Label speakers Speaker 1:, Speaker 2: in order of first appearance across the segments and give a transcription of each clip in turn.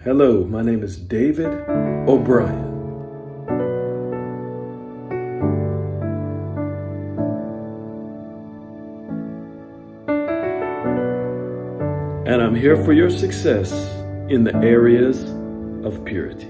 Speaker 1: Hello, my name is David O'Brien. And I'm here for your success in the areas of purity.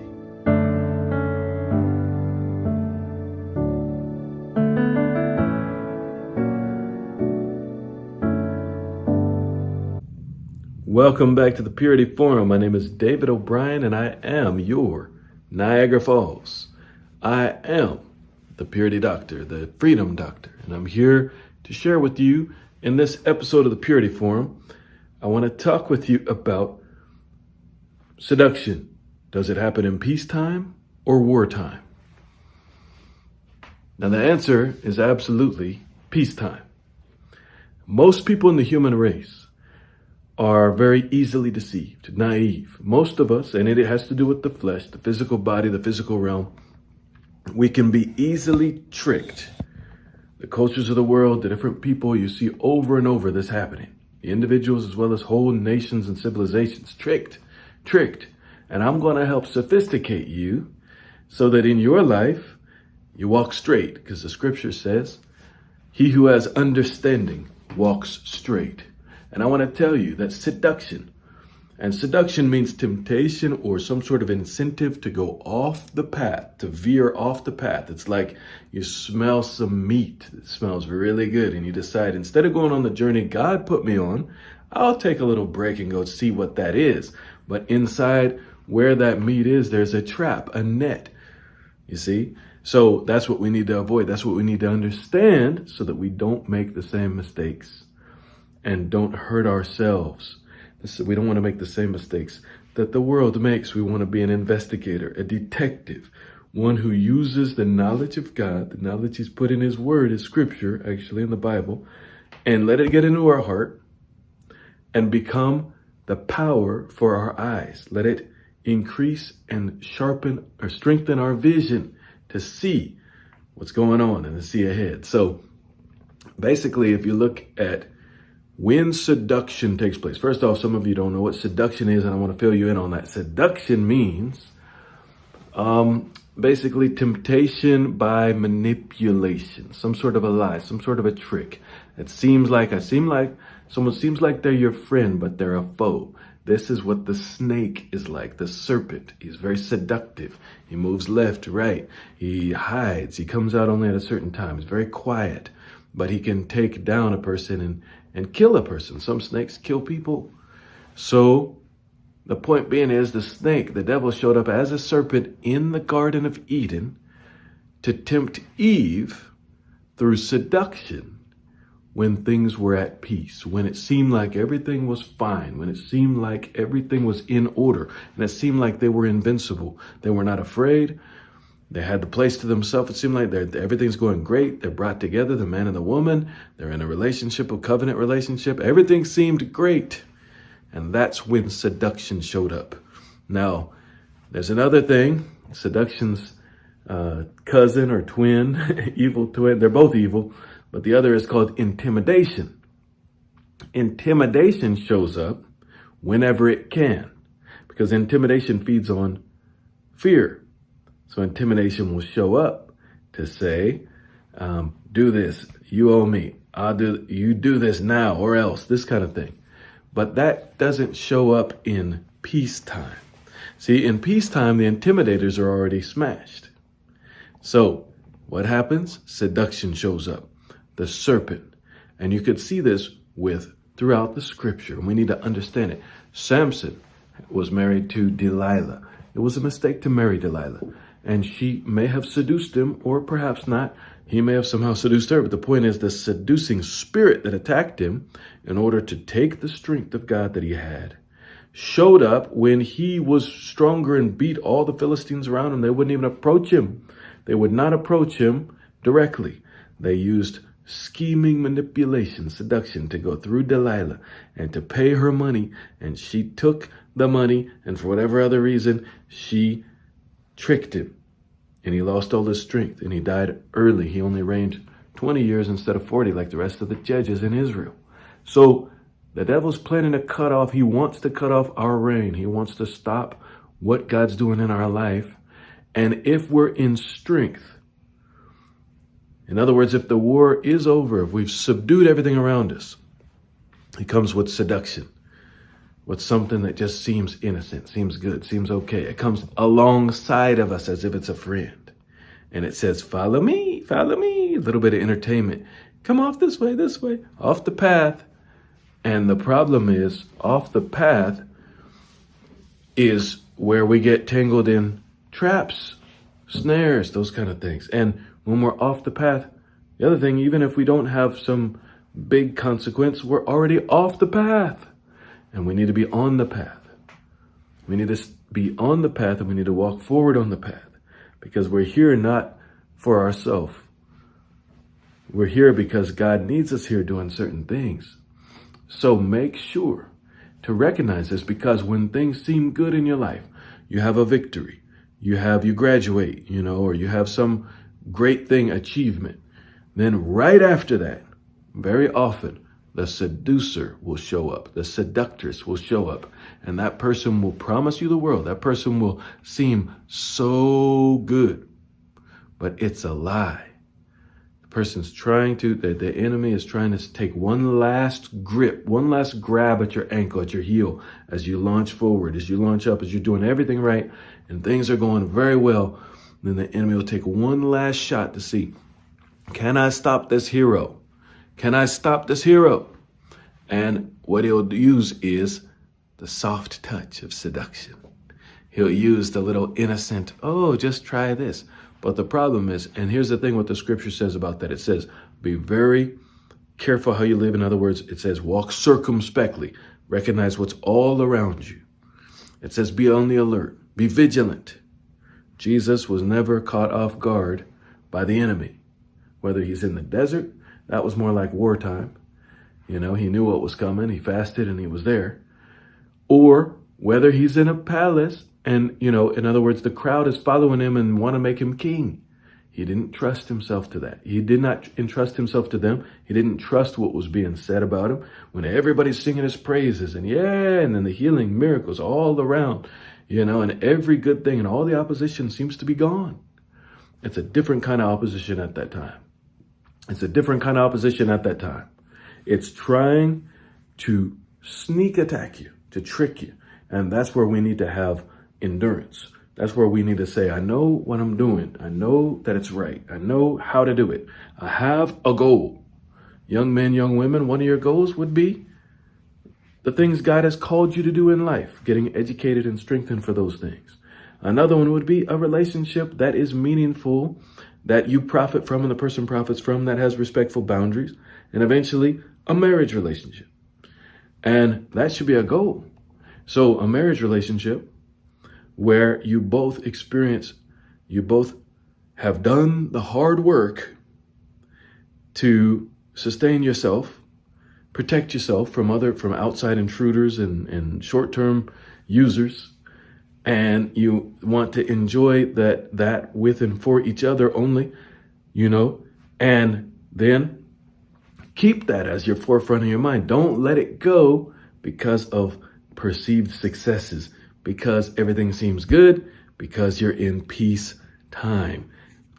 Speaker 1: Welcome back to the Purity Forum. My name is David O'Brien, and I am your Niagara Falls. I am the Purity Doctor, the Freedom Doctor, and I'm here to share with you in this episode of the Purity Forum. I want to talk with you about seduction. Does it happen in peacetime or wartime? Now, the answer is absolutely peacetime. Most people in the human race are very easily deceived, naive. Most of us, and it has to do with the flesh, the physical body, the physical realm, we can be easily tricked. The cultures of the world, the different people, you see over and over this happening. The individuals as well as whole nations and civilizations, tricked. And I'm going to help sophisticate you so that in your life, you walk straight, because the scripture says, he who has understanding walks straight. And I want to tell you that seduction means temptation or some sort of incentive to go off the path, to veer off the path. It's like you smell some meat that smells really good and you decide, instead of going on the journey God put me on, I'll take a little break and go see what that is. But inside where that meat is, there's a trap, a net, you see? So that's what we need to avoid. That's what we need to understand so that we don't make the same mistakes and don't hurt ourselves. We don't want to make the same mistakes that the world makes. We want to be an investigator, a detective, one who uses the knowledge of God, the knowledge he's put in his word, his scripture, actually in the Bible, and let it get into our heart and become the power for our eyes. Let it increase and sharpen or strengthen our vision to see what's going on and to see ahead. So basically, if you look at when seduction takes place. First off, some of you don't know what seduction is, and I want to fill you in on that. Seduction means basically temptation by manipulation, some sort of a lie, some sort of a trick. Someone seems like they're your friend, but they're a foe. This is what the snake is like, the serpent. He's very seductive. He moves left, right. He hides. He comes out only at a certain time. He's very quiet, but he can take down a person and kill a person. Some snakes kill people. So the point being is the devil showed up as a serpent in the Garden of Eden to tempt Eve through seduction when things were at peace, when it seemed like everything was fine, when it seemed like everything was in order, and it seemed like they were invincible. They were not afraid. They had the place to themselves. It seemed like everything's going great. They're brought together, the man and the woman. They're in a relationship, a covenant relationship. Everything seemed great. And that's when seduction showed up. Now, there's another thing. Seduction's cousin or twin, evil twin. They're both evil. But the other is called intimidation. Intimidation shows up whenever it can, because intimidation feeds on fear. So intimidation will show up to say, do this, you owe me, you do this now or else, this kind of thing. But that doesn't show up in peacetime. See, in peacetime, the intimidators are already smashed. So what happens? Seduction shows up, the serpent. And you could see this throughout the scripture, and we need to understand it. Samson was married to Delilah. It was a mistake to marry Delilah. And she may have seduced him, or perhaps not. He may have somehow seduced her. But the point is, the seducing spirit that attacked him in order to take the strength of God that he had showed up when he was stronger and beat all the Philistines around him. They wouldn't even approach him. They would not approach him directly. They used scheming, manipulation, seduction to go through Delilah and to pay her money. And she took the money, and for whatever other reason, she tricked him, and he lost all his strength, and he died early. He only reigned 20 years instead of 40 like the rest of the judges in Israel. So the devil's planning to he wants to cut off our reign. He wants to stop what God's doing in our life, and if we're in strength. In other words, if the war is over, if we've subdued everything around us, it comes with seduction, with something that just seems innocent, seems good, seems okay. It comes alongside of us as if it's a friend. And it says, follow me, a little bit of entertainment. Come off this way, off the path. And the problem is, off the path is where we get tangled in traps, snares, those kind of things. And when we're off the path, the other thing, even if we don't have some big consequence, we're already off the path. And we need to be on the path. We need to be on the path, and we need to walk forward on the path, because we're here not for ourselves. We're here because God needs us here doing certain things. So make sure to recognize this, because when things seem good in your life, you have a victory, you graduate, or you have some great thing, achievement. Then right after that, very often, the seducer will show up. The seductress will show up. And that person will promise you the world. That person will seem so good. But it's a lie. The person's the enemy is trying to take one last grip, one last grab at your ankle, at your heel, as you launch forward, as you launch up, as you're doing everything right, and things are going very well. Then the enemy will take one last shot to see, can I stop this hero? Can I stop this hero? And what he'll use is the soft touch of seduction. He'll use the little innocent, oh, just try this. But the problem is, and here's the thing what the scripture says about that. It says, be very careful how you live. In other words, it says, walk circumspectly. Recognize what's all around you. It says, be on the alert. Be vigilant. Jesus was never caught off guard by the enemy. Whether he's in the desert, that was more like wartime. He knew what was coming. He fasted and he was there. Or whether he's in a palace and, in other words, the crowd is following him and want to make him king. He didn't trust himself to that. He did not entrust himself to them. He didn't trust what was being said about him. When everybody's singing his praises and and then the healing miracles all around, and every good thing and all the opposition seems to be gone. It's a different kind of opposition at that time. It's trying to sneak attack you, to trick you. And that's where we need to have endurance. That's where we need to say, I know what I'm doing. I know that it's right. I know how to do it. I have a goal. Young men, young women, one of your goals would be the things God has called you to do in life, getting educated and strengthened for those things. Another one would be a relationship that is meaningful, that you profit from and the person profits from, that has respectful boundaries, and eventually a marriage relationship. And that should be a goal. So a marriage relationship where you both have done the hard work to sustain yourself, protect yourself from outside intruders and short-term users, and you want to enjoy that with and for each other only, and then keep that as your forefront of your mind. Don't let it go because of perceived successes, because everything seems good, because you're in peace time.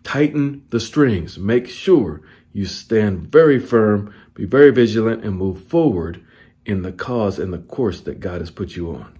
Speaker 1: Tighten the strings. Make sure you stand very firm, be very vigilant, and move forward in the cause and the course that God has put you on.